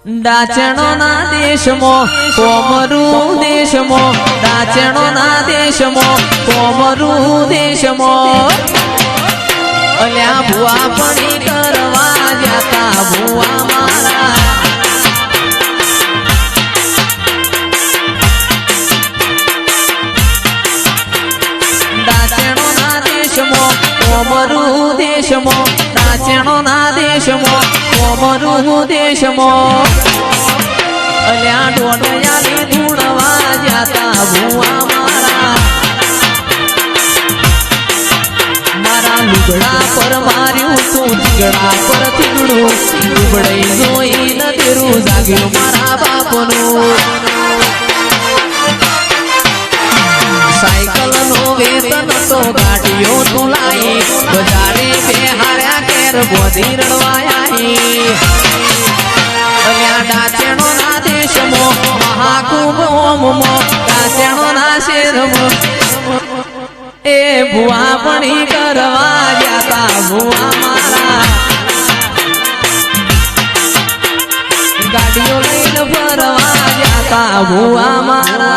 डाचणो ना देशमो कोमरू देशमो डाचणो ना देशमो कोमरू देशमो अल्या भुआ पणी करवा जाता भुआ मारा डाचणो ना देशमो कोमरू देशमो डाचणो ना देशमो कोमरू देशमो अल्या डोडयाली धूणवा जाता भुआ मारा मारा लुगड़ा पर मार्यु तू झगड़ा पर थीगड़ू लुगड़ई जोई न तेरू जाग्यो मारा बापनो साइकल नो वेतन तो गाड़ियो तू लाई बजारे बेहार्या केर बोधी रड़वाया डाचणो ना देशमो महाकुंभ ओममो डाचणो ना शेरमो ए भुआ पणी करवा जाता भुआ मारा गाड़ियों लईने फरवा जाता भुआ मारा।